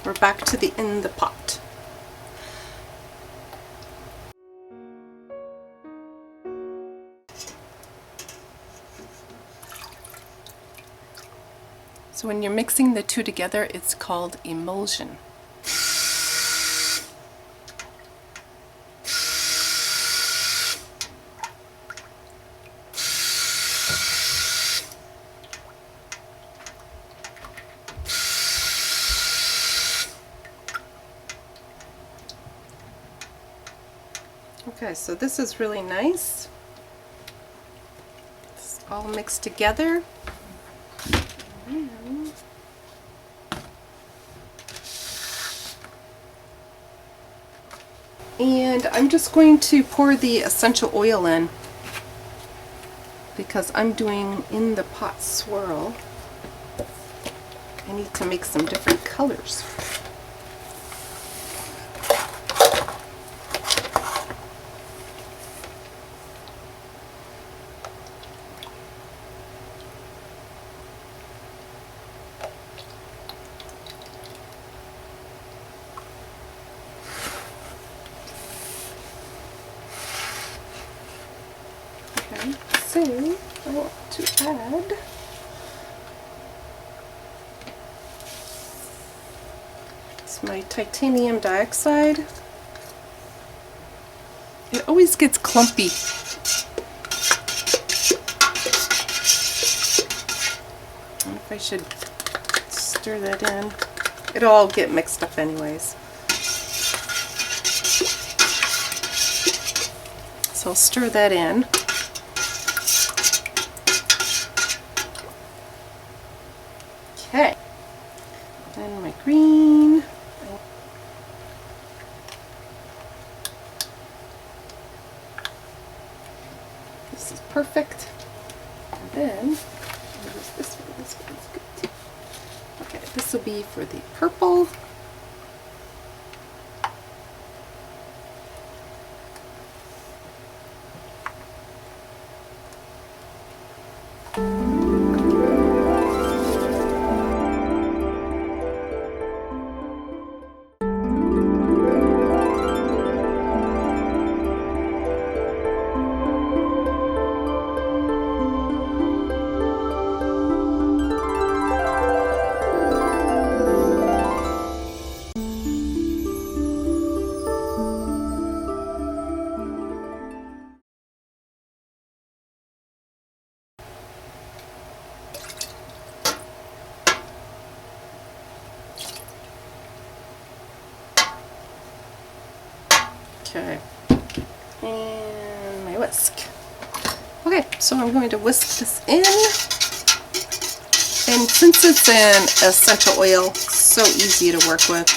We're back to the in the pot. So when you're mixing the two together, it's called emulsion. Okay, so this is really nice. It's all mixed together. And I'm just going to pour the essential oil in because I'm doing in the pot swirl. I need to make some different colors. Okay, so I want to add my titanium dioxide. It always gets clumpy. I wonder if I should stir that in. It'll all get mixed up anyways. So I'll stir that in. Okay. Then my green. This is perfect. And then, where's this one? This one's good too. Okay, this will be for the purple. Okay, and my whisk. Okay, so I'm going to whisk this in, and since it's an essential oil, so easy to work with.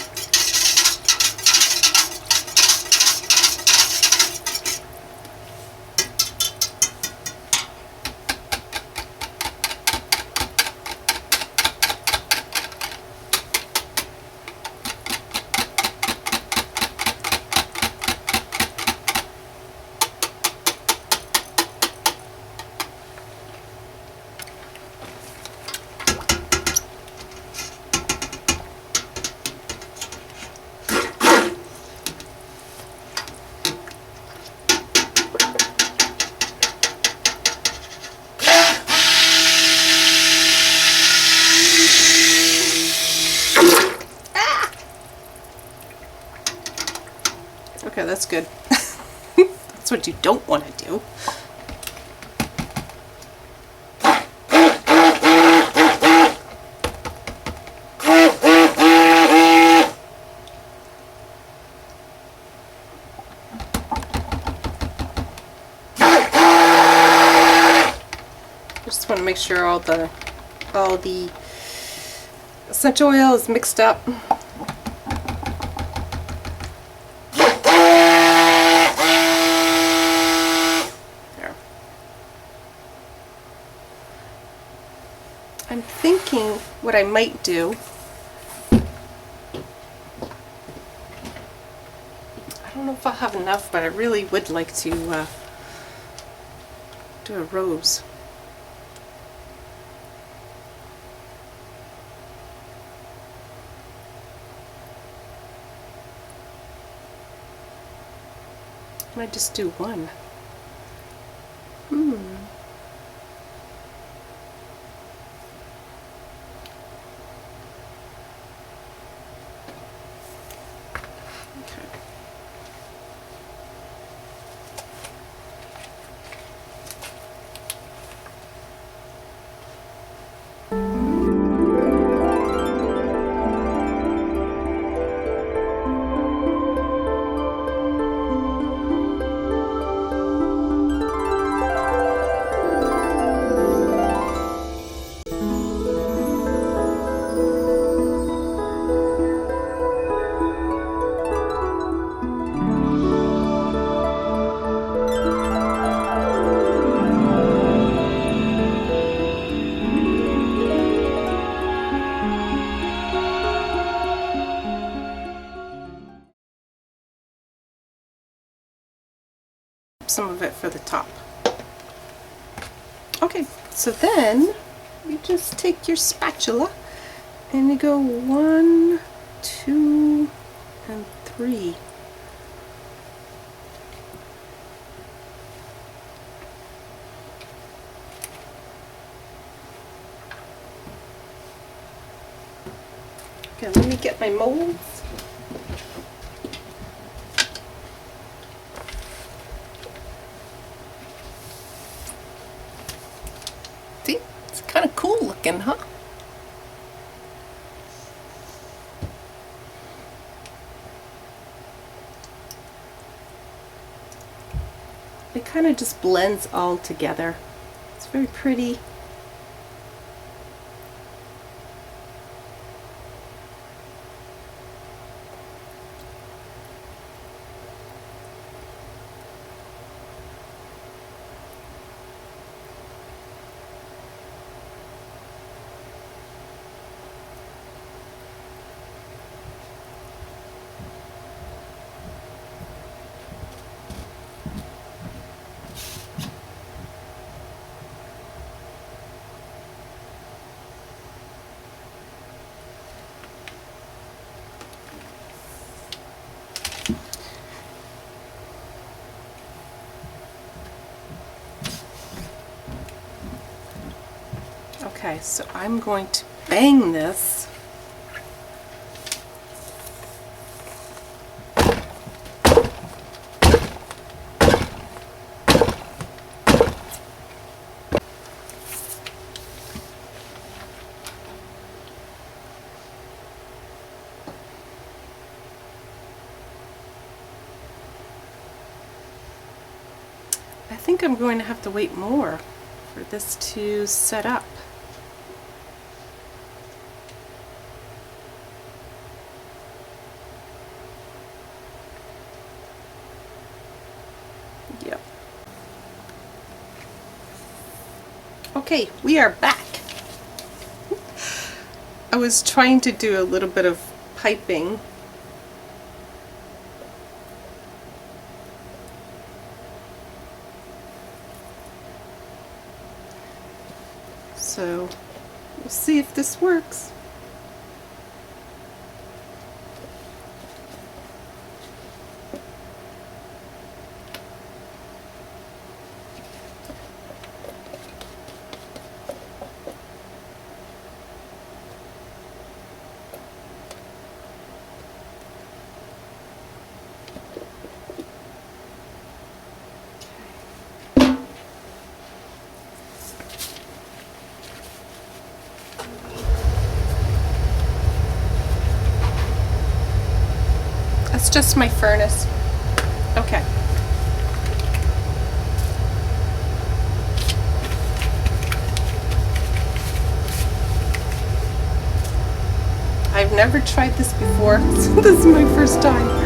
Okay, that's good. That's what you don't want to do. Just want to make sure all the essential oil is mixed up. I'm thinking what I might do, I don't know if I'll have enough, but I really would like to do a rose. Might just do one. Some of it for the top. Okay, so then you just take your spatula and you go 1, 2, and 3. Okay, let me get my molds. See, it's kind of cool looking, huh? It kind of just blends all together. It's very pretty. Okay, so I'm going to bang this. I think I'm going to have to wait more for this to set up. Yep. Okay, we are back. I was trying to do a little bit of piping. So we'll see if this works. That's just my furnace. Okay. I've never tried this before, so this is my first time.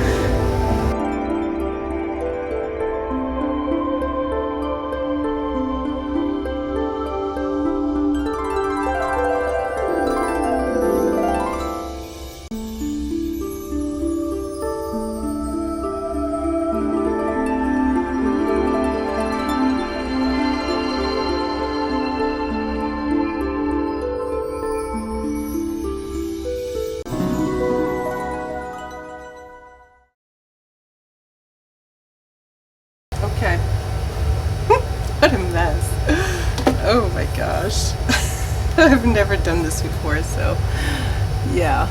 I've never done this before, so yeah.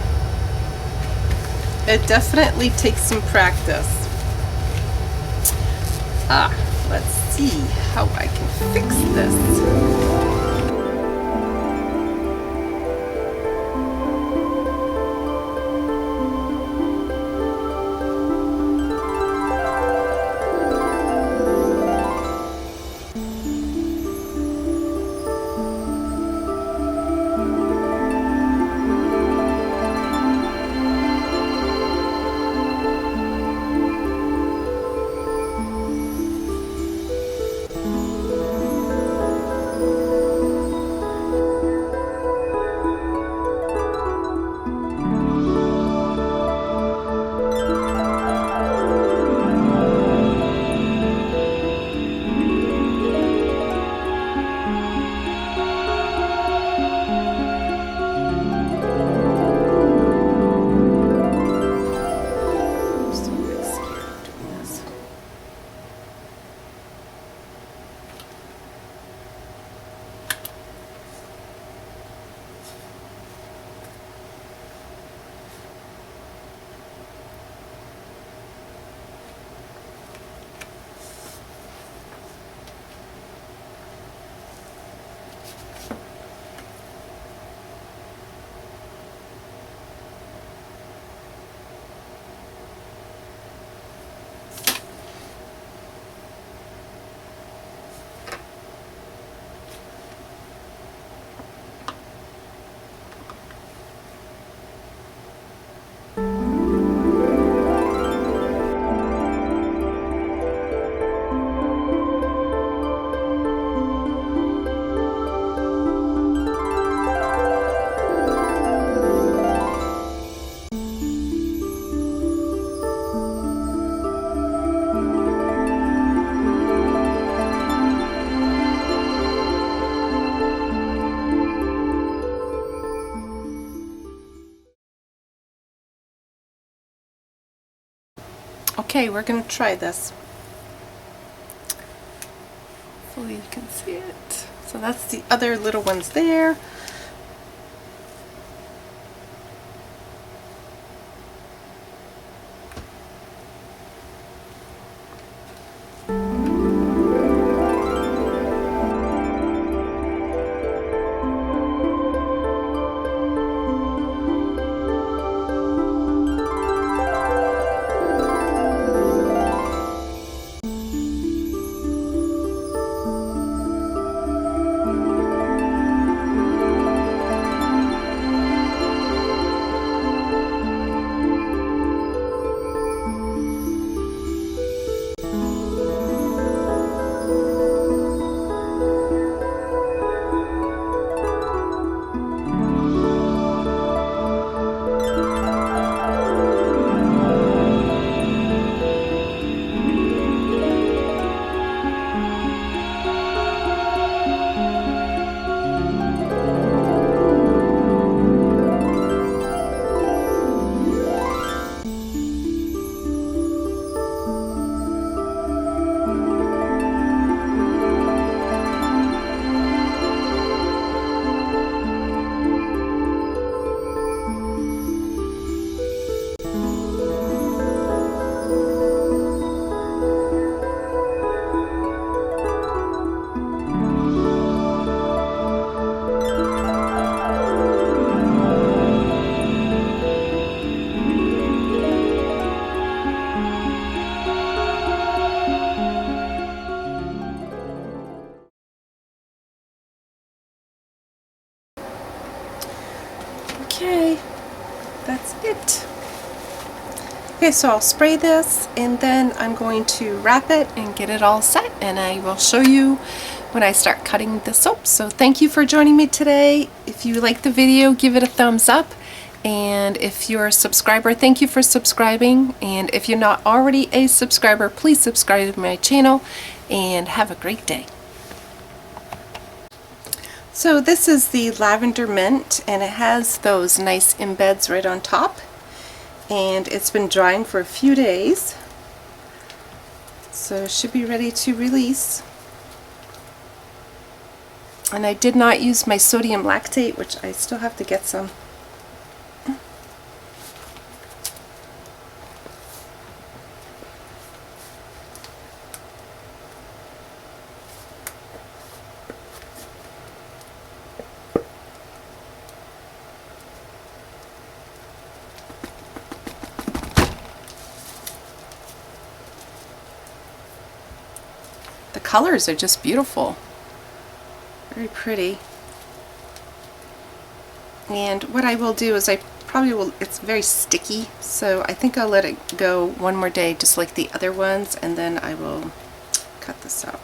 It definitely takes some practice. Let's see how I can fix this. Okay, we're going to try this. Hopefully you can see it. So that's the other little ones there. Okay, that's it. Okay, so I'll spray this and then I'm going to wrap it and get it all set, and I will show you when I start cutting the soap. So thank you for joining me today. If you like the video, give it a thumbs up, and if you're a subscriber, thank you for subscribing, and if you're not already a subscriber, please subscribe to my channel, and have a great day. So this is the lavender mint, and it has those nice embeds right on top, and it's been drying for a few days, so it should be ready to release. And I did not use my sodium lactate, which I still have to get some. The colors are just beautiful. Very pretty. And what I will do is I probably will, it's very sticky, so I think I'll let it go one more day just like the other ones, and then I will cut this out.